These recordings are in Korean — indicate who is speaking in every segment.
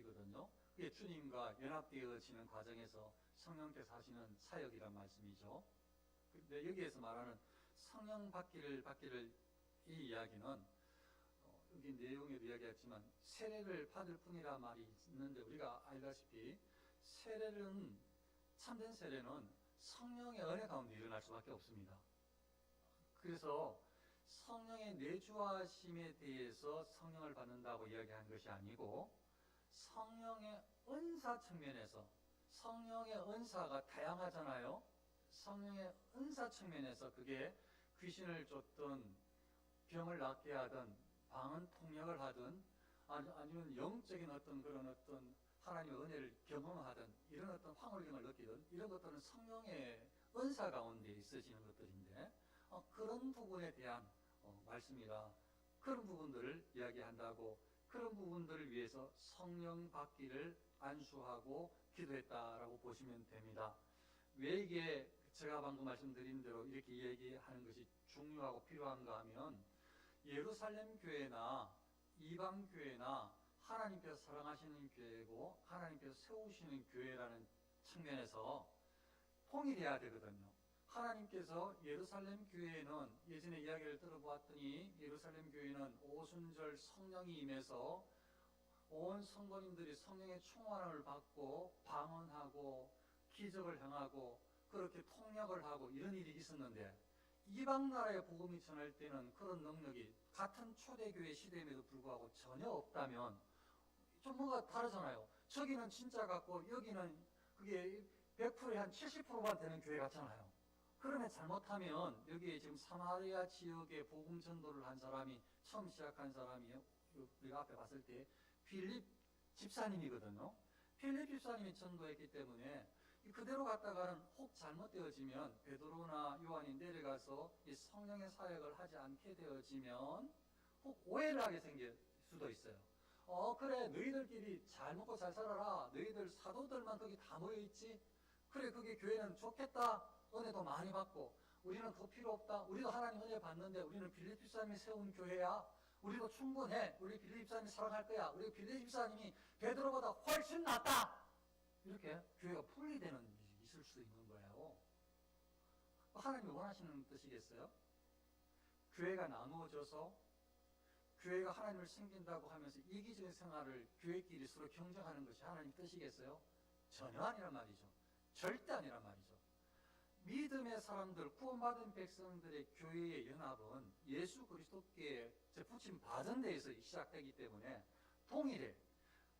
Speaker 1: 것이거든요. 그게 주님과 연합되어지는 과정에서 성령께서 하시는 사역이란 말씀이죠. 근데 여기에서 말하는 성령 받기를 이 이야기는 여기 내용에도 이야기했지만 세례를 받을 뿐이라 말이 있는데, 우리가 알다시피 세례는, 참된 세례는 성령의 은혜 가운데 일어날 수밖에 없습니다. 그래서 성령의 내주하심에 대해서 성령을 받는다고 이야기한 것이 아니고, 성령의 은사 측면에서, 성령의 은사가 다양하잖아요. 성령의 은사 측면에서 그게 귀신을 쫓든 병을 낫게 하든 방언 통역을 하든 아니면 영적인 그런 하나님의 은혜를 경험하든 이런 황홀경을 느끼든 이런 것들은 성령의 은사 가운데 있어지는 것들인데, 그런 부분에 대한 말씀이라 그런 부분들을 이야기한다고, 그런 부분들을 위해서 성령 받기를 안수하고 기도했다라고 보시면 됩니다. 왜 이게 제가 방금 말씀드린 대로 이렇게 얘기하는 것이 중요하고 필요한가 하면, 예루살렘 교회나 이방 교회나 하나님께서 사랑하시는 교회고 하나님께서 세우시는 교회라는 측면에서 통일해야 되거든요. 하나님께서 예루살렘 교회는, 예전에 이야기를 들어보았더니 예루살렘 교회는 오순절 성령이 임해서 온 성도님들이 성령의 충만함을 받고 방언하고 기적을 행하고 그렇게 통역을 하고 이런 일이 있었는데, 이방 나라의 복음이 전할 때는 그런 능력이 같은 초대교회 시대임에도 불구하고 전혀 없다면 좀 뭔가 다르잖아요. 저기는 진짜 같고 여기는 그게 100%에 한 70%만 되는 교회 같잖아요. 그러면 잘못하면 여기에 지금 사마리아 지역에 복음 전도를 한 사람이, 처음 시작한 사람이 우리가 앞에 봤을 때 필립 집사님이거든요. 필립 집사님이 전도했기 때문에 그대로 갔다가는 혹 잘못되어지면 베드로나 요한이 내려가서 이 성령의 사역을 하지 않게 되어지면 혹 오해를 하게 생길 수도 있어요. 그래, 너희들끼리 잘 먹고 잘 살아라. 너희들 사도들만 거기 다 모여있지. 그래, 그게 교회는 좋겠다. 은혜도 많이 받고. 우리는 더 필요 없다. 우리도 하나님 은혜 받는데 우리는 빌립 집사님이 세운 교회야. 우리도 충분해. 우리 빌립 집사님이 사랑할 거야. 우리 빌립 집사님이 베드로보다 훨씬 낫다. 이렇게 교회가 분리되는 일이 있을 수 있는 거예요. 하나님이 원하시는 뜻이겠어요? 교회가 나누어져서 교회가 하나님을 섬긴다고 하면서 이기적인 생활을 교회끼리 서로 경쟁하는 것이 하나님 뜻이겠어요? 전혀 아니란 말이죠. 절대 아니란 말이죠. 믿음의 사람들, 구원받은 백성들의 교회의 연합은 예수 그리스도께 부침 받은 데에서 시작되기 때문에 동일해.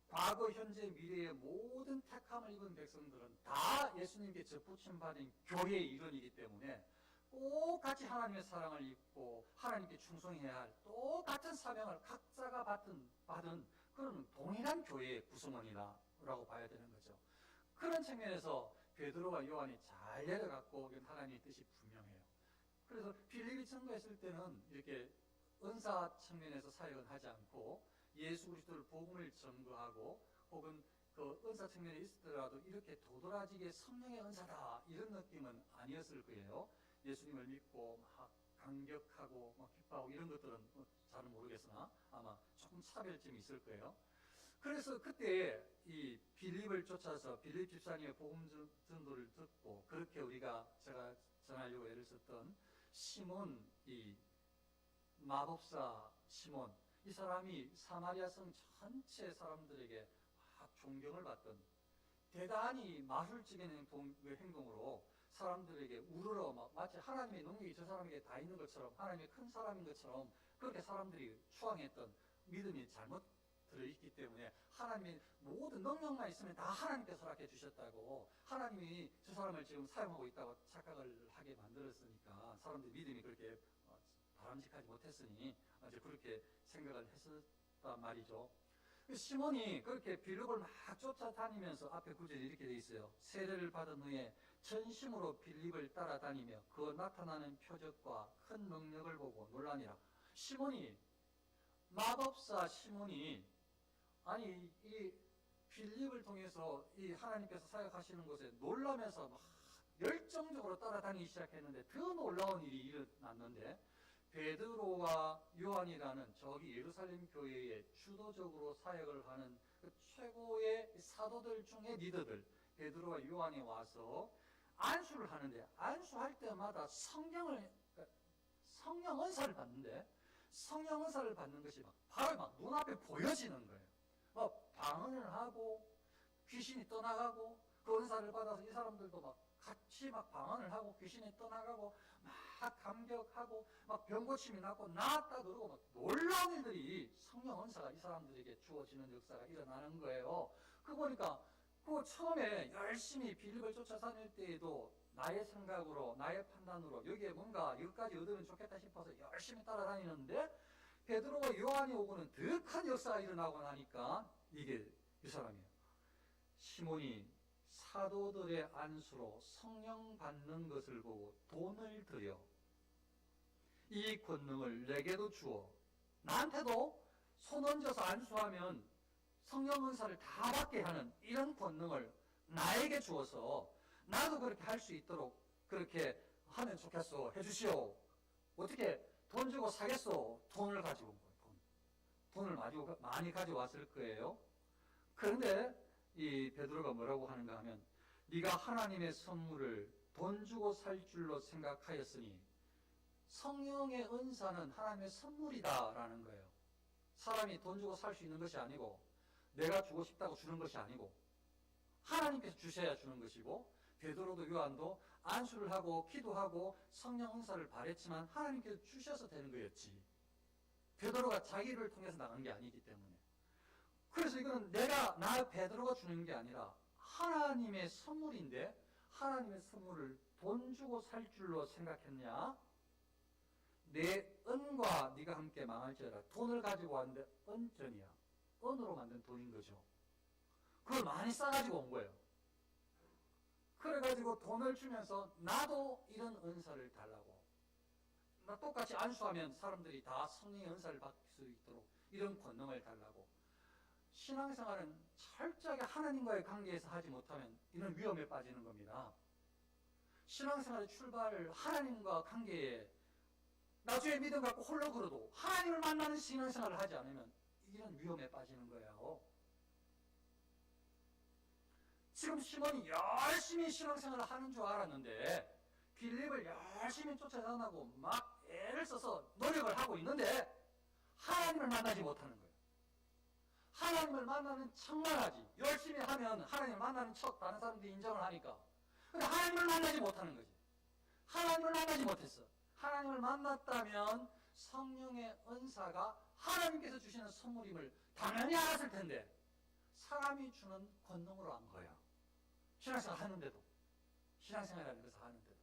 Speaker 1: 과거, 현재, 미래의 모든 택함을 입은 백성들은 다 예수님께 접붙임 받은 교회의 일원이기 때문에 똑같이 하나님의 사랑을 입고 하나님께 충성해야 할 똑같은 사명을 각자가 받은 그런 동일한 교회의 구성원이라고 봐야 되는 거죠. 그런 측면에서 베드로와 요한이 잘 내려갔고 하나님의 뜻이 분명해요. 그래서 필립이 전도했을 때는 이렇게 은사 측면에서 사역은 하지 않고 예수 그리스도를 복음을 전거하고 혹은 그 은사 측면에 있더라도 이렇게 도드라지게 성령의 은사다 이런 느낌은 아니었을 거예요. 예수님을 믿고 막 감격하고 막 기뻐하고 이런 것들은 잘은 모르겠으나 아마 조금 차별점이 있을 거예요. 그래서 그때 이 빌립을 쫓아서 빌립 집사님의 복음 전도를 듣고, 그렇게 제가 전하려고 애를 썼던 시몬, 이 마법사 시몬, 이 사람이 사마리아 성 전체 사람들에게 막 존경을 받던, 대단히 마술적인 행동으로 사람들에게 우러러 마치 하나님의 능력이 저 사람에게 다 있는 것처럼, 하나님의 큰 사람인 것처럼 그렇게 사람들이 추앙했던 믿음이 잘못 들어있기 때문에 하나님의 모든 능력만 있으면 다 하나님께서 허락해 주셨다고, 하나님이 저 사람을 지금 사용하고 있다고 착각을 하게 만들었으니까 사람들이 믿음이 그렇게 바람직하지 못했으니 이제 그렇게 생각을 했었단 말이죠. 시몬이 그렇게 빌립을 막 쫓아다니면서 앞에 구절에 이렇게 돼 있어요. 세례를 받은 후에 전심으로 빌립을 따라다니며 그 나타나는 표적과 큰 능력을 보고 놀라니라. 시몬이, 마법사 시몬이, 아니 이 빌립을 통해서 이 하나님께서 사역하시는 곳에 놀라면서 막 열정적으로 따라다니기 시작했는데, 더 놀라운 일이 일어났는데, 베드로와 요한이라는 저기 예루살렘 교회에 주도적으로 사역을 하는 그 최고의 사도들 중에 리더들 베드로와 요한이 와서 안수를 하는데, 안수할 때마다 성령 은사를 받는데, 성령 은사를 받는 것이 바로 눈앞에 보여지는 거예요. 방언을 하고 귀신이 떠나가고, 그 은사를 받아서 이 사람들도 같이 방언을 하고 귀신이 떠나가고 감격하고 병 고침이 낫고 나았다 그러고 놀라운 일들이, 성령 은사가 이 사람들에게 주어지는 역사가 일어나는 거예요. 그 보니까 그 처음에 열심히 빌립을 쫓아 다닐 때에도 나의 생각으로, 나의 판단으로 여기에 뭔가 여기까지 얻으면 좋겠다 싶어서 열심히 따라다니는데, 베드로와 요한이 오고는 더 큰 역사가 일어나고 나니까 이게 이 사람이에요. 시몬이 사도들의 안수로 성령 받는 것을 보고 돈을 들여 이 권능을 내게도 주어, 나한테도 손 얹어서 안수하면 성령 은사를 다 받게 하는 이런 권능을 나에게 주어서 나도 그렇게 할 수 있도록 그렇게 하면 좋겠소. 해주시오. 어떻게 돈 주고 사겠소? 돈을 가지고 온 거예요. 돈을 많이 가져왔을 거예요. 그런데 이 베드로가 뭐라고 하는가 하면, 네가 하나님의 선물을 돈 주고 살 줄로 생각하였으니 성령의 은사는 하나님의 선물이다라는 거예요. 사람이 돈 주고 살 수 있는 것이 아니고, 내가 주고 싶다고 주는 것이 아니고, 하나님께서 주셔야 주는 것이고, 베드로도 요한도 안수를 하고 기도하고 성령 은사를 바랬지만 하나님께서 주셔서 되는 거였지, 베드로가 자기를 통해서 나간 게 아니기 때문에. 그래서 이거는 나 베드로가 주는 게 아니라 하나님의 선물인데, 하나님의 선물을 돈 주고 살 줄로 생각했냐? 내 은과 네가 함께 망할지어다. 돈을 가지고 왔는데 은전이야. 은으로 만든 돈인 거죠. 그걸 많이 싸가지고 온 거예요. 그래가지고 돈을 주면서 나도 이런 은사를 달라고, 나 똑같이 안수하면 사람들이 다 성령의 은사를 받을 수 있도록 이런 권능을 달라고. 신앙생활은 철저하게 하나님과의 관계에서 하지 못하면 이런 위험에 빠지는 겁니다. 신앙생활의 출발을 하나님과 관계에, 나중에 믿음 갖고 홀로 걸어도 하나님을 만나는 신앙생활을 하지 않으면 이런 위험에 빠지는 거예요. 지금 시몬이 열심히 신앙생활을 하는 줄 알았는데, 빌립을 열심히 쫓아다니고 애를 써서 노력을 하고 있는데 하나님을 만나지 못하는 거예요. 하나님을 만나는 척만 하지. 열심히 하면 하나님을 만나는 척 다른 사람들이 인정을 하니까. 근데 하나님을 만나지 못하는 거지. 하나님을 만나지 못했어. 하나님을 만났다면 성령의 은사가 하나님께서 주시는 선물임을 당연히 알았을 텐데, 사람이 주는 권능으로 한 거야. 신앙생활 하는데도, 신앙생활이라는 것을 하는데도.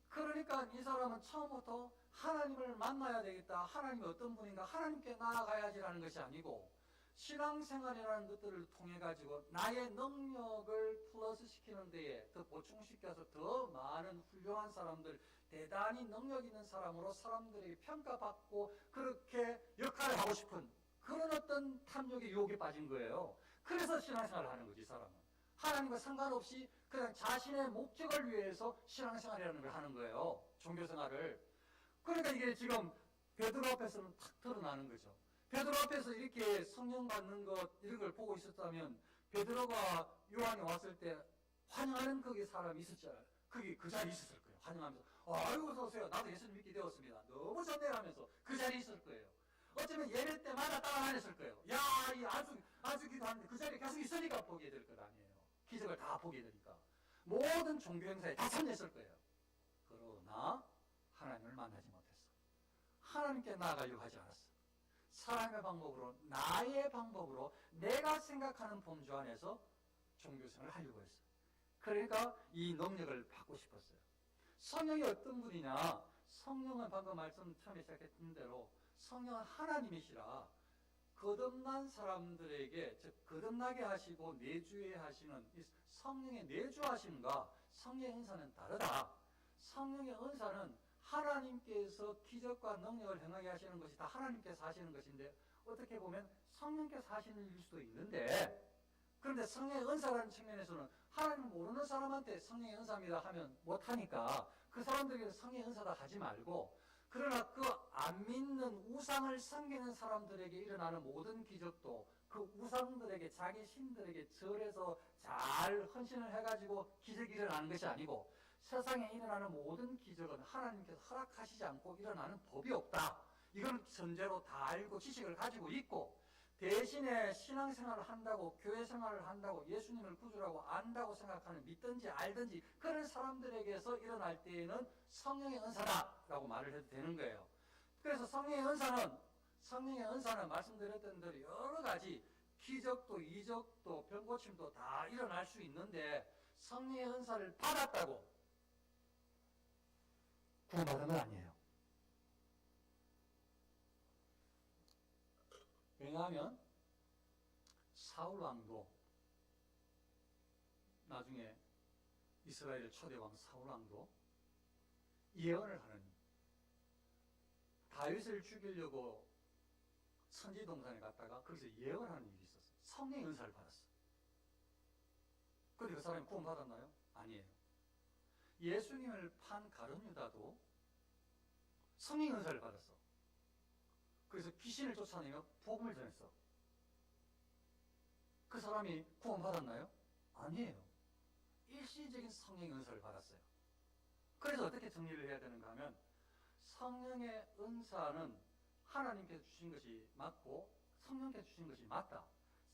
Speaker 1: 그러니까 이 사람은 처음부터 하나님을 만나야 되겠다, 하나님이 어떤 분인가, 하나님께 나아가야지라는 것이 아니고, 신앙생활이라는 것들을 통해 가지고 나의 능력을 플러스 시키는 데에 더 보충시켜서 더 많은 훌륭한 사람들, 대단히 능력 있는 사람으로 사람들에게 평가받고 그렇게 역할을 하고 싶은 그런 어떤 탐욕의 유혹에 빠진 거예요. 그래서 신앙생활을 하는 거지, 이 사람은. 하나님과 상관없이 그냥 자신의 목적을 위해서 신앙생활이라는 걸 하는 거예요. 종교생활을. 그러니까 이게 지금 베드로 앞에서는 탁 드러나는 거죠. 베드로 앞에서 이렇게 성령 받는 것, 이런 걸 보고 있었다면 베드로가 요한이 왔을 때 환영하는 거기 사람이 있었잖아요. 거기 그 자리에 있었을 거예요. 환영하면서 아이고 어서 오세요. 나도 예수님 믿게 되었습니다. 너무 좋네요 하면서 그 자리에 있을 거예요. 어쩌면 예배 때마다 따라다녔을 거예요. 야, 이 아주 기도하는데 그 자리에 계속 있으니까 보게 될 것 아니에요. 기적을 다 보게 되니까. 모든 종교 행사에 다 참여했을 거예요. 그러나 하나님을 만나지 못했어. 하나님께 나아가려고 하지 않았어. 사람의 방법으로, 나의 방법으로, 내가 생각하는 범주 안에서 종교생활을 하려고 했어요. 그러니까 이 능력을 받고 싶었어요. 성령이 어떤 분이냐? 성령은 방금 말씀 처음에 시작했던 대로 성령은 하나님이시라 거듭난 사람들에게, 즉 거듭나게 하시고 내주에 하시는 이 성령의 내주하심과 성령의 은사는 다르다. 성령의 은사는 하나님께서 기적과 능력을 행하게 하시는 것이 다 하나님께서 하시는 것인데, 어떻게 보면 성령께서 하시는 일 수도 있는데, 그런데 성령의 은사라는 측면에서는 하나님 모르는 사람한테 성령의 은사입니다 하면 못하니까 그 사람들에게 성령의 은사다 하지 말고, 그러나 그 안 믿는 우상을 섬기는 사람들에게 일어나는 모든 기적도 그 우상들에게 자기 신들에게 절해서 잘 헌신을 해가지고 기적이 일어나는 것이 아니고 세상에 일어나는 모든 기적은 하나님께서 허락하시지 않고 일어나는 법이 없다. 이건 전제로 다 알고 지식을 가지고 있고 대신에 신앙생활을 한다고 교회 생활을 한다고 예수님을 구주라고 안다고 생각하는 믿든지 알든지 그런 사람들에게서 일어날 때에는 성령의 은사다라고 말을 해도 되는 거예요. 그래서 성령의 은사는 말씀드렸던 대로 여러 가지 기적도 이적도 병고침도 다 일어날 수 있는데 성령의 은사를 받았다고 구원받은 건 아니에요. 왜냐하면 사울 왕도 나중에 이스라엘 초대왕 사울 왕도 예언을 하는 다윗을 죽이려고 천지동산에 갔다가 거기서 예언하는 일이 있었어요. 성령의 은사를 받았어요. 그런데 그 사람이 구원받았나요? 아니에요. 예수님을 판 가룟유다도 성령의 은사를 받았어. 그래서 귀신을 쫓아내며 복음을 전했어. 그 사람이 구원받았나요? 아니에요. 일시적인 성령의 은사를 받았어요. 그래서 어떻게 정리를 해야 되는가 하면 성령의 은사는 하나님께서 주신 것이 맞고 성령께서 주신 것이 맞다.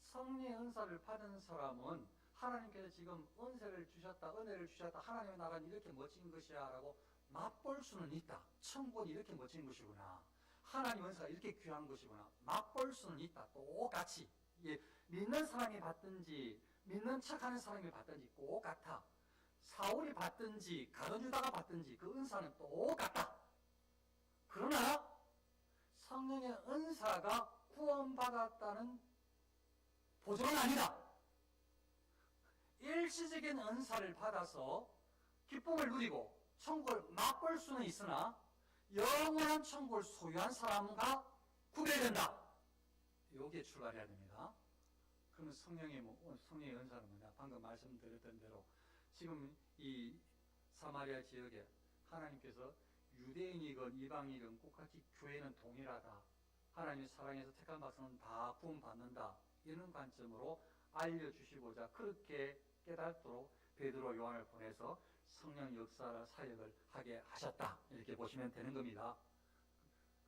Speaker 1: 성령의 은사를 받은 사람은 하나님께서 지금 은혜를 주셨다, 하나님의 나라는 이렇게 멋진 것이야 라고 맛볼 수는 있다. 천국은 이렇게 멋진 것이구나. 하나님 은사가 이렇게 귀한 것이구나. 맛볼 수는 있다. 똑같이. 예, 믿는 사람이 받든지 믿는 척하는 사람이 받든지 똑같아. 사울이 받든지 가룟유다가 받든지 그 은사는 똑같다. 그러나 성령의 은사가 구원받았다는 보증은 아니다. 일시적인 은사를 받아서 기쁨을 누리고 천국을 맛볼 수는 있으나 영원한 천국을 소유한 사람과 구별된다. 여기에 출발해야 됩니다. 그러면 성령의 은사는 뭐냐? 방금 말씀드렸던 대로 지금 이 사마리아 지역에 하나님께서 유대인이건 이방인이건 똑같이 교회는 동일하다. 하나님의 사랑에서 택한 백성은 다 구원받는다. 이런 관점으로 알려주시고자 그렇게 깨닫도록 베드로 요한을 보내서 성령 역사 사역을 하게 하셨다. 이렇게 보시면 되는 겁니다.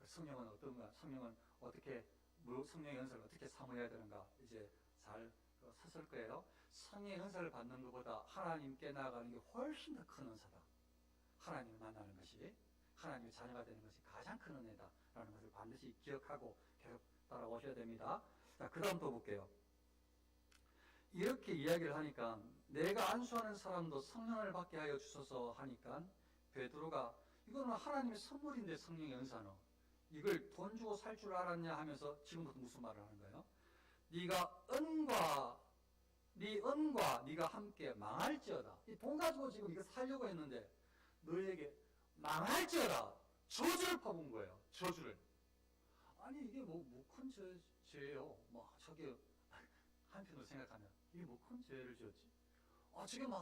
Speaker 1: 성령은 어떤가? 성령은 어떻게 성령의 은사를 어떻게 사모해야 되는가? 이제 잘 섰을 거예요. 성령의 은사를 받는 것보다 하나님께 나아가는 게 훨씬 더 큰 은사다. 하나님을 만나는 것이 하나님의 자녀가 되는 것이 가장 큰 은혜다라는 것을 반드시 기억하고 계속 따라오셔야 됩니다. 자, 그 다음 또 볼게요. 이렇게 이야기를 하니까 내가 안수하는 사람도 성령을 받게 하여 주소서 하니까 베드로가 이거는 하나님의 선물인데 성령의 은사는 이걸 돈 주고 살 줄 알았냐 하면서 지금부터 무슨 말을 하는 거예요? 네 은과 네가 함께 망할지어다. 이 돈 가지고 지금 이거 살려고 했는데 너에게 망할지어다. 저주를 퍼부은 거예요. 저주를. 아니 이게 뭐 큰 죄예요. 저기 한편으로 생각하면 이게 뭐 큰 죄를 지었지.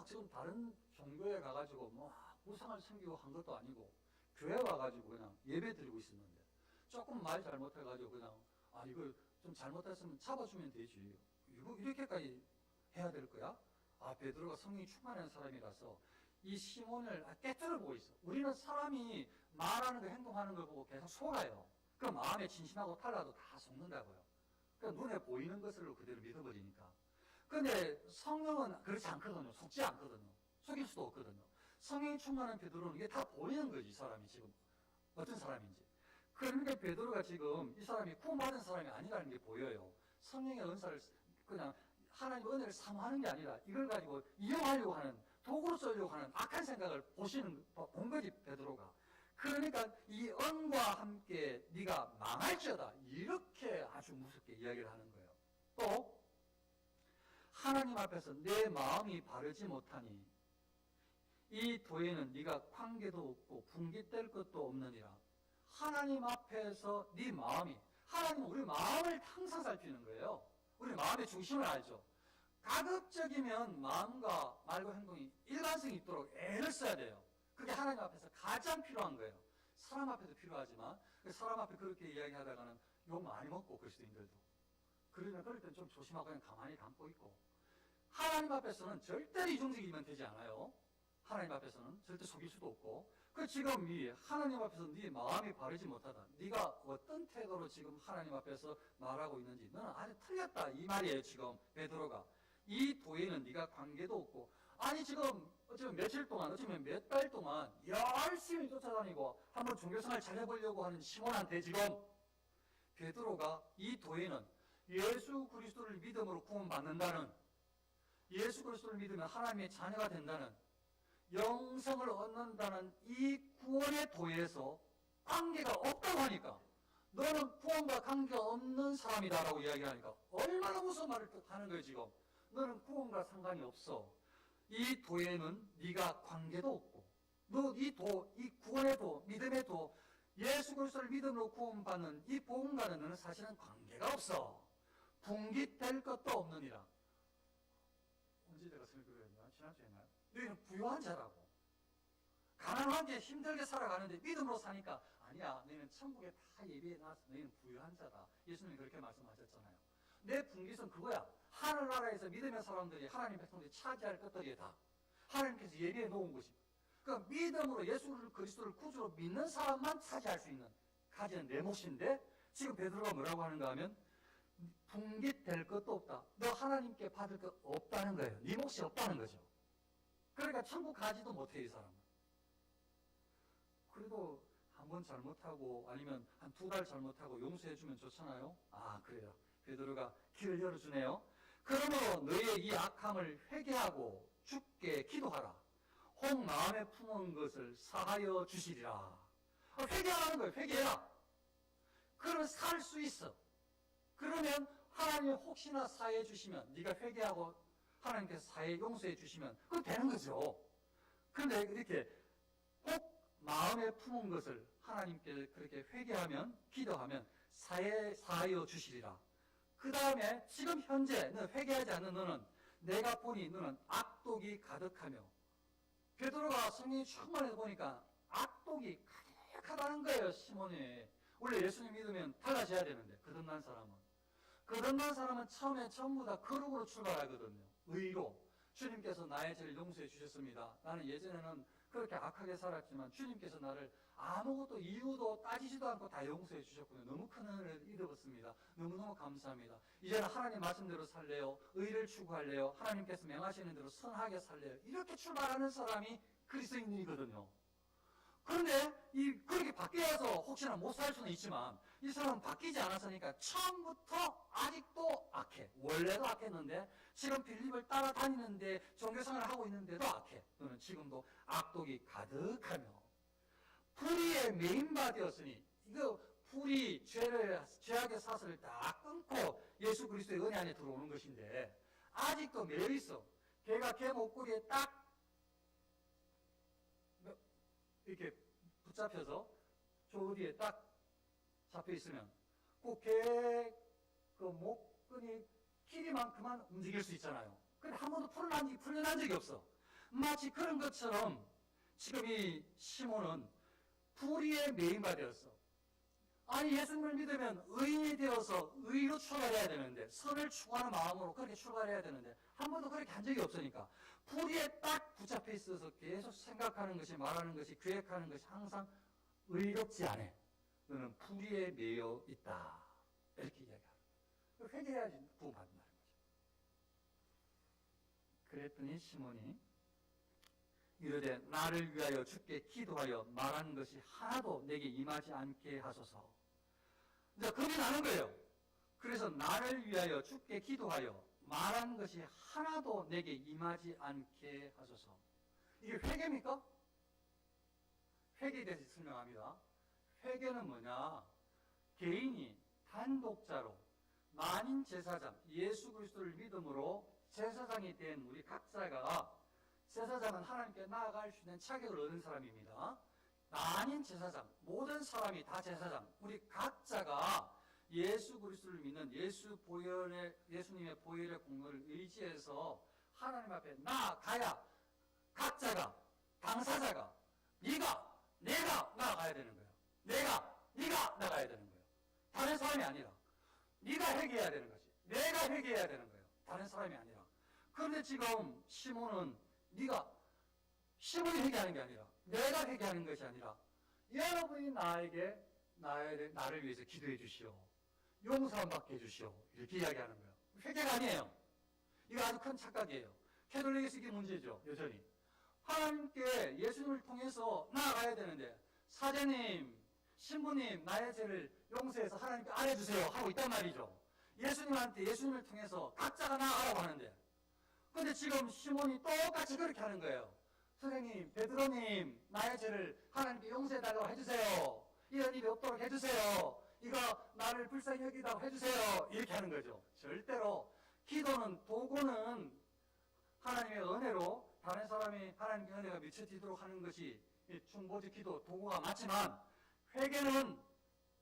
Speaker 1: 지금 다른 종교에 가가지고 우상을 섬기고 한 것도 아니고 교회 와가지고 그냥 예배 드리고 있었는데 조금 말 잘못해가지고 그냥 이거 좀 잘못했으면 잡아주면 되지. 이거 이렇게까지 해야 될 거야? 베드로가 성령이 충만한 사람이라서 이 시몬을 깨뜨려 보고 있어. 우리는 사람이 말하는 거 행동하는 걸 보고 계속 속아요. 그럼 마음에 진심하고 탈라도 다 속는다고요. 그러니까 눈에 보이는 것으로 그대로 믿어버리니까. 근데 성령은 그렇지 않거든요. 속지 않거든요. 속일 수도 없거든요. 성령이 충만한 베드로는 이게 다 보이는 거지. 이 사람이 지금 어떤 사람인지. 그러니까 베드로가 지금 이 사람이 구원받은 사람이 아니라는 게 보여요. 성령의 은사를 그냥 하나님의 은혜를 사모하는 게 아니라 이걸 가지고 이용하려고 하는, 도구로 쓰려고 하는 악한 생각을 본 거지 베드로가. 그러니까 이 은과 함께 네가 망할지어다 이렇게 아주 무섭게 이야기를 하는 거예요. 또 하나님 앞에서 내 마음이 바르지 못하니 이 도에는 네가 관계도 없고 분깃될 것도 없느니라. 하나님 앞에서 네 마음이, 하나님은 우리 마음을 항상 살피는 거예요. 우리 마음의 중심을 알죠. 가급적이면 마음과 말과 행동이 일관성이 있도록 애를 써야 돼요. 그게 하나님 앞에서 가장 필요한 거예요. 사람 앞에도 필요하지만 사람 앞에 그렇게 이야기하다가는 욕 많이 먹고 그리스도인들도. 그러면 그럴 땐 좀 조심하고 그냥 가만히 감고 있고, 하나님 앞에서는 절대로 이중적이면 되지 않아요. 하나님 앞에서는 절대 속일 수도 없고. 그 지금 이 하나님 앞에서 네 마음이 바르지 못하다, 네가 어떤 태도로 지금 하나님 앞에서 말하고 있는지 너는 아주 틀렸다 이 말이에요. 지금 베드로가 이 도에는 네가 관계도 없고, 아니 지금 어쩌면 며칠 동안, 어쩌면 몇 달 동안 열심히 쫓아다니고 한번 종교생활 잘해보려고 하는 시몬한테 지금 베드로가 이 도에는 예수 그리스도를 믿음으로 구원받는다는, 예수 그리스도를 믿으면 하나님의 자녀가 된다는, 영생을 얻는다는 이 구원의 도에서 관계가 없다고 하니까, 너는 구원과 관계가 없는 사람이다라고 이야기하니까 얼마나 무서운 말을 하는 거예요. 지금 너는 구원과 상관이 없어. 이 도에는 네가 관계도 없고, 너 이 도, 이 구원의 도, 믿음의 도, 예수 그리스도를 믿음으로 구원받는 이 복음과는 너는 사실은 관계가 없어. 분깃될 것도 없느니라. 언제 제가 설교했나? 지난주에 했나요? 너희는 부유한 자라고. 가난하게 힘들게 살아가는데 믿음으로 사니까 아니야, 너희는 천국에 다 예비해 놨어. 너희는 부유한 자다. 예수님이 그렇게 말씀하셨잖아요. 내 분깃은 그거야. 하늘나라에서 믿음의 사람들이, 하나님 백성들이 차지할 것들이 다 하나님께서 예비해 놓은 것이. 그러니까 믿음으로 예수 그리스도를 구주로 믿는 사람만 차지할 수 있는, 가지는 내 몫인데, 지금 베드로가 뭐라고 하는가 하면 분깃될 것도 없다. 너 하나님께 받을 것 없다는 거예요. 네 몫이 없다는 거죠. 그러니까 천국 가지도 못해 이 사람은. 그래도 한 번 잘못하고 아니면 한 2달 잘못하고 용서해 주면 좋잖아요. 아 그래요. 베드로가 길을 열어주네요. 그러므로 너의 이 악함을 회개하고 주께 기도하라. 혹 마음에 품은 것을 사하여 주시리라. 회개하라는 거예요. 회개해라. 그러면 살 수 있어. 그러면 하나님이 혹시나 사해 주시면, 네가 회개하고 하나님께서 사해 용서해 주시면 그건 되는 거죠. 그런데 이렇게 꼭 마음에 품은 것을 하나님께 그렇게 회개하면, 기도하면 사하여 주시리라. 그 다음에 지금 현재 너 회개하지 않는 너는, 내가 보니 너는 악독이 가득하며, 베드로가 성경이 충만해서 보니까 악독이 가득하다는 거예요. 시몬이 원래 예수님 믿으면 달라져야 되는데, 거듭난 사람은 처음에 전부 다 거룩으로 출발하거든요. 의로. 주님께서 나의 죄를 용서해 주셨습니다. 나는 예전에는 그렇게 악하게 살았지만 주님께서 나를 아무것도 이유도 따지지도 않고 다 용서해 주셨군요. 너무 큰 은혜를 입었습니다. 너무너무 감사합니다. 이제는 하나님 말씀대로 살래요. 의를 추구할래요. 하나님께서 명하시는 대로 선하게 살래요. 이렇게 출발하는 사람이 그리스도인이거든요. 그런데 그렇게 바뀌어서 혹시나 못 살 수는 있지만, 이 사람은 바뀌지 않았으니까 처음부터 아직도 악해. 원래도 악했는데 지금 빌립을 따라다니는데 종교생활을 하고 있는데도 악해. 너는 지금도 악독이 가득하며 불의에 매인바 되었으니, 이거 불의, 죄악의 사슬을 다 끊고 예수 그리스도의 은혜 안에 들어오는 것인데 아직도 매여 있어. 걔가 걔 목걸이에 딱 이렇게 붙잡혀서 저 어디에 딱 잡혀 있으면 그 목끈이 길이만큼만 움직일 수 있잖아요. 근데 한 번도 풀려난 적이 없어. 마치 그런 것처럼 지금 이 시몬은 불의에 매인바 되었어. 아니 예수님을 믿으면 의인이 되어서 의로 출발해야 되는데, 선을 추구하는 마음으로 그렇게 출발해야 되는데 한 번도 그렇게 한 적이 없으니까 불의에 딱 붙잡혀 있어서 계속 생각하는 것이, 말하는 것이, 계획하는 것이 항상 의롭지 않아. 너는 불의에 매여 있다. 이렇게 이야기하는 거예요. 회개해야지 구원받는다는 거죠. 그랬더니 시몬이 이르되 나를 위하여 주께 기도하여 말하는 것이 하나도 내게 임하지 않게 하소서. 이제 겁이 나는 거예요. 그래서 나를 위하여 주께 기도하여 말하는 것이 하나도 내게 임하지 않게 하소서. 이게 회개입니까? 회개에 대해서 설명합니다. 회개는 뭐냐? 개인이 단독자로 만인 제사장, 예수 그리스도를 믿음으로 제사장이 된 우리 각자가, 제사장은 하나님께 나아갈 수 있는 자격을 얻은 사람입니다. 만인 제사장, 모든 사람이 다 제사장, 우리 각자가 예수 그리스도를 믿는 예수님의 보혈의 공로를 의지해서 하나님 앞에 나아가야 각자가, 당사자가, 네가, 내가 나아가야 되는 거예요. 네가 나가야 되는 거예요. 다른 사람이 아니라. 네가 회개해야 되는 거지. 내가 회개해야 되는 거예요. 다른 사람이 아니라. 그런데 지금 시몬은 시몬이 회개하는 게 아니라 내가 회개하는 것이 아니라 여러분이 나를 위해서 기도해 주시오. 용서함 받게 해주시오. 이렇게 이야기하는 거예요. 회개가 아니에요. 이거 아주 큰 착각이에요. 캐톨릭에서 이게 문제죠. 여전히. 하나님께 예수님을 통해서 나아가야 되는데 사제님, 신부님 나의 죄를 용서해서 하나님께 안아주세요 하고 있단 말이죠. 예수님을 통해서 각자가 나아가라고 하는데 근데 지금 시몬이 똑같이 그렇게 하는 거예요. 선생님, 베드로님 나의 죄를 하나님께 용서해달라고 해주세요. 이런 일이 없도록 해주세요. 이거 나를 불쌍히 여기다고 해주세요. 이렇게 하는 거죠. 절대로 기도는 도구는 하나님의 은혜로 다른 사람이 하나님의 은혜가 미쳐지도록 하는 것이 중보지 기도 도구가 맞지만 회개는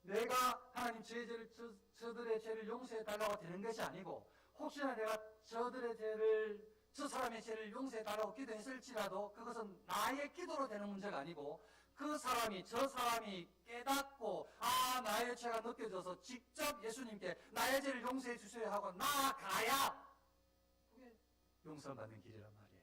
Speaker 1: 내가 하나님 저들의 죄를 용서해달라고 되는 것이 아니고 혹시나 내가 저 사람의 죄를 용서해달라고 기도했을지라도 그것은 나의 기도로 되는 문제가 아니고 저 사람이 깨닫고 나의 죄가 느껴져서 직접 예수님께 나의 죄를 용서해 주세요 하고 나아가야 그게 용서받는 길이란 말이에요.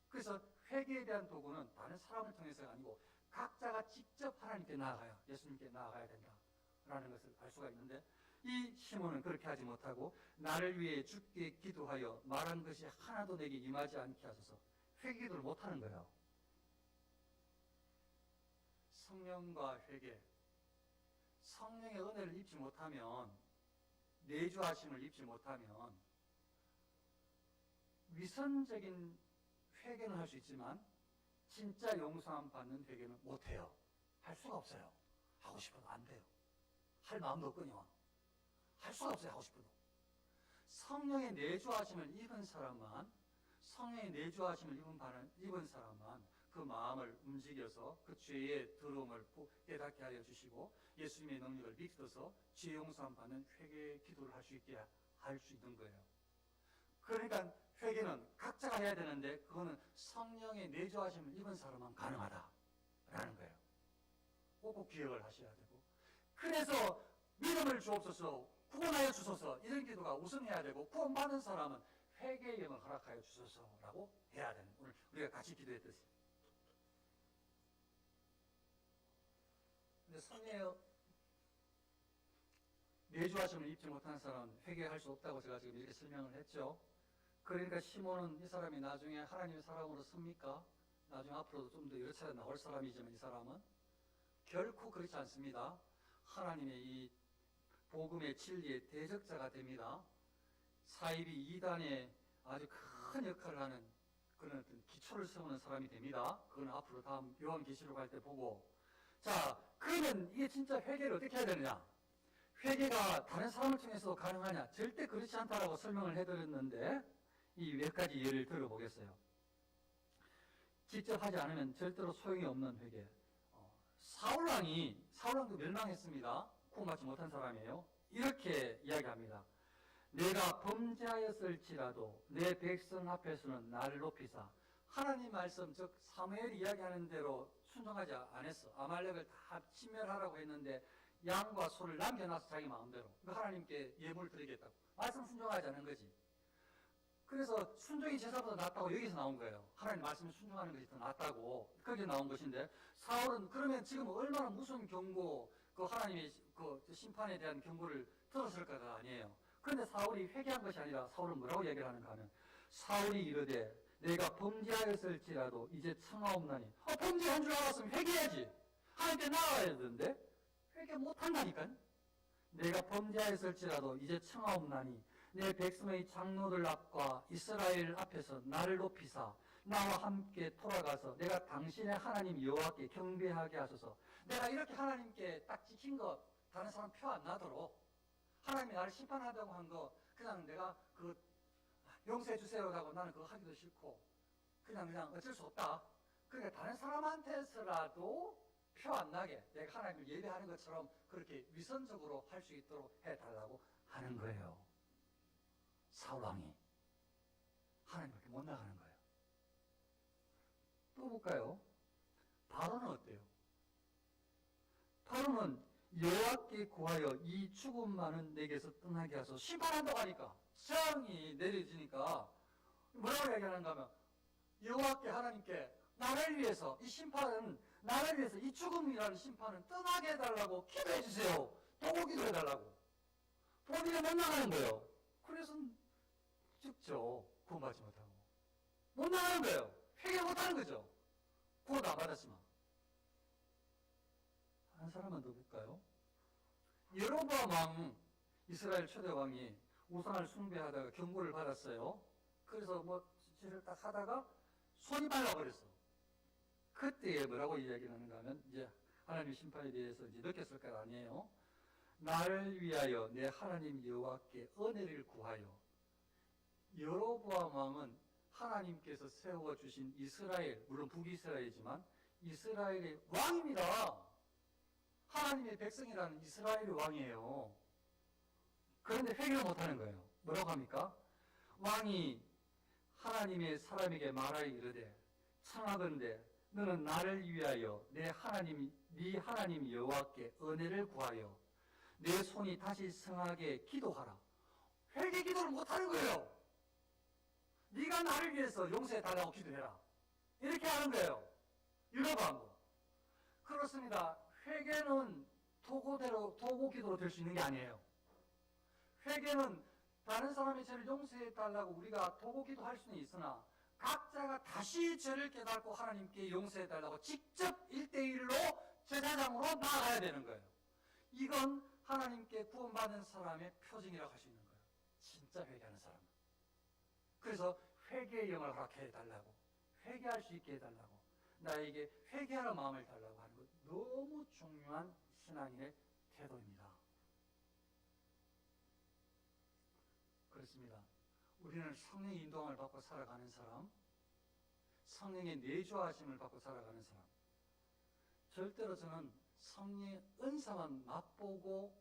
Speaker 1: 그래서 회개에 대한 도구는 다른 사람을 통해서가 아니고 각자가 직접 하나님께 나아가야 예수님께 나아가야 된다라는 것을 알 수가 있는데 이 시몬은 그렇게 하지 못하고 나를 위해 주께 기도하여 말한 것이 하나도 내게 임하지 않게 하소서 회개기도를 못하는 거예요. 성령과 회개, 성령의 은혜를 입지 못하면 내주하심을 입지 못하면 위선적인 회개는 할 수 있지만 진짜 용서함 받는 회개는 못해요. 할 수가 없어요. 하고 싶어도 안 돼요. 할 마음도 없거든요. 할 수가 없어요. 하고 싶어도. 성령의 내주하심을 입은 사람만 그 마음을 움직여서 그 죄의 더러움을 깨닫게 하여 주시고 예수님의 능력을 믿어서 죄 용서함 받는 회개 기도를 할 수 있게 할 수 있는 거예요. 그러니까 회개는 각자가 해야 되는데 그거는 성령의 내주하심을 입은 사람만 가능하다라는 거예요. 꼭 기억을 하셔야 되고 그래서 믿음을 주옵소서 구원하여 주소서 이런 기도가 우선해야 되고 구원받은 사람은 회개의 영을 허락하여 주소서라고 해야 되는 오늘 우리가 같이 기도했듯이 근데 성령의 내주하심을 입지 못하는 사람은 회개할 수 없다고 제가 지금 이렇게 설명을 했죠. 그러니까 시몬은 이 사람이 나중에 하나님의 사람으로 섭니까? 나중에 앞으로도 좀 더 여러 차례 나올 사람이지만 이 사람은 결코 그렇지 않습니다. 하나님의 이 복음의 진리의 대적자가 됩니다. 사이비 이단의 아주 큰 역할을 하는 그런 어떤 기초를 세우는 사람이 됩니다. 그건 앞으로 다음 요한계시록 할 때 보고 자 그러면 이게 진짜 회개를 어떻게 해야 되느냐? 회개가 다른 사람을 통해서 가능하냐? 절대 그렇지 않다라고 설명을 해드렸는데 이 몇 가지 예를 들어보겠어요. 직접 하지 않으면 절대로 소용이 없는 회개. 사울왕도 멸망했습니다. 구원받지 못한 사람이에요. 이렇게 이야기합니다. 내가 범죄하였을지라도 내 백성 앞에서는 나를 높이사 하나님 말씀 즉 사무엘이 이야기하는 대로 순종하지 않았어. 아말렉을 다 침멸하라고 했는데 양과 소를 남겨놔서 자기 마음대로 하나님께 예물을 드리겠다고 말씀 순종하지 않은 거지. 그래서 순종이 제사보다 낫다고 여기서 나온 거예요. 하나님 말씀에 순종하는 것이 더 낫다고 그렇게 나온 것인데 사울은 그러면 지금 얼마나 무슨 경고 그 하나님의 그 심판에 대한 경고를 들었을까가 아니에요. 그런데 사울이 회개한 것이 아니라 사울은 뭐라고 얘기를 하는가 하면 사울이 이르되 내가 범죄하였을지라도 이제 청하옵나니 범죄한 줄 알았으면 회개해야지. 하나님께 나아가야 되는데 회개 못한다니까. 내가 범죄하였을지라도 이제 청하옵나니 내 백성의 장로들 앞과 이스라엘 앞에서 나를 높이사 나와 함께 돌아가서 내가 당신의 하나님 여호와께 경배하게 하소서. 내가 이렇게 하나님께 딱 지킨 거 다른 사람 표 안 나도록 하나님이 나를 심판하다고 한 거 그냥 내가 그 용서해 주세요라고 나는 그거 하기도 싫고 그냥 어쩔 수 없다. 그러니까 다른 사람한테서라도 표 안 나게 내가 하나님을 예배하는 것처럼 그렇게 위선적으로 할 수 있도록 해달라고 하는 거예요. 사울왕이 하나님밖에 못 나가는 거예요. 또 볼까요? 바로는 어때요? 여호와께 구하여 이 죽음만은 내게서 떠나게 하소서. 심판한다고 하니까, 재앙이 내려지니까 뭐라고 얘기하는가 하면, 여호와께, 하나님께 나를 위해서, 이 심판은 나를 위해서, 이 죽음이라는 심판은 떠나게 해달라고 기도해 주세요. 도구 기도해 달라고. 본인이 못 나가는 거예요. 그래서 죽죠. 구원받지 못하고. 못 나가는 거예요. 회개 못하는 거죠. 구원 안 받았지만. 한 사람만 더 볼까요? 여로보암 왕, 이스라엘 초대 왕이 우상을 숭배하다가 경고를 받았어요. 그래서 뭐 짓을 딱 하다가 손이 빨라버렸어. 그때에 뭐라고 이야기를 하는가 하면, 이제 하나님 심판에 대해서 이제 느꼈을 거 아니에요. 나를 위하여 내 하나님 여호와께 은혜를 구하여. 여로보암 왕은 하나님께서 세워주신 이스라엘, 물론 북이스라엘이지만 이스라엘의 왕입니다. 하나님의 백성이라는 이스라엘의 왕이에요. 그런데 회개를 못하는 거예요. 뭐라고 합니까? 왕이 하나님의 사람에게 말하여 이르되, 청하건대 너는 나를 위하여 내 하나님, 네 하나님 여호와께 은혜를 구하여 내 손이 다시 성하게 기도하라. 회개 기도를 못하는 거예요. 네가 나를 위해서 용서해 달라고 기도해라. 이렇게 하는 거예요. 여로보암도. 그렇습니다. 회개는 도구 기도로 될 수 있는 게 아니에요. 회개는 다른 사람의 죄를 용서해 달라고 우리가 도구 기도할 수는 있으나, 각자가 다시 죄를 깨닫고 하나님께 용서해 달라고 직접 1대1로 제사장으로 나아가야 되는 거예요. 이건 하나님께 구원받은 사람의 표징이라고 할 수 있는 거예요. 진짜 회개하는 사람. 그래서 회개의 영을 허락해 달라고, 회개할 수 있게 해달라고, 나에게 회개하는 마음을 달라고 하는 것, 너무 중요한 신앙인의 태도입니다. 그렇습니다. 우리는 성령의 인도함을 받고 살아가는 사람, 성령의 내주하심을 받고 살아가는 사람. 절대로 저는 성령의 은사만 맛보고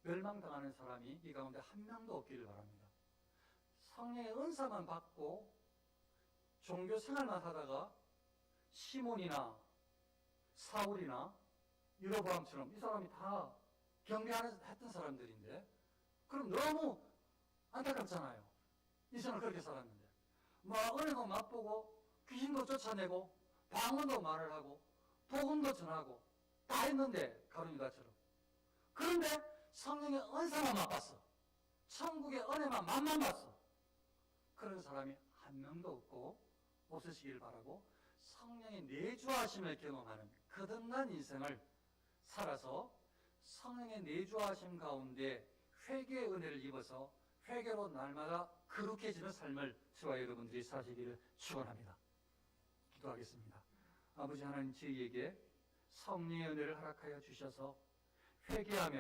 Speaker 1: 멸망당하는 사람이 이 가운데 한 명도 없기를 바랍니다. 성령의 은사만 받고 종교 생활만 하다가 시몬이나 사울이나 여로보암처럼 이 사람이 다 경배했던 사람들인데, 그럼 너무 안타깝잖아요. 이전은 그렇게 살았는데, 은혜도 맛보고 귀신도 쫓아내고 방언도 말을 하고 복음도 전하고 다 했는데, 가룟유다처럼. 그런데 성령의 은사만 맛봤어. 천국의 은혜만 맛만 봤어. 그런 사람이 한 명도 없고 없으시길 바라고, 성령의 내주하심을 경험하는 거듭난 인생을 살아서 성령의 내주하심 가운데 회개의 은혜를 입어서 회개로 날마다 거룩해지는 삶을 저와 여러분들이 사시기를 축원합니다. 기도하겠습니다. 아버지 하나님, 저희에게 성령의 은혜를 허락하여 주셔서 회개하며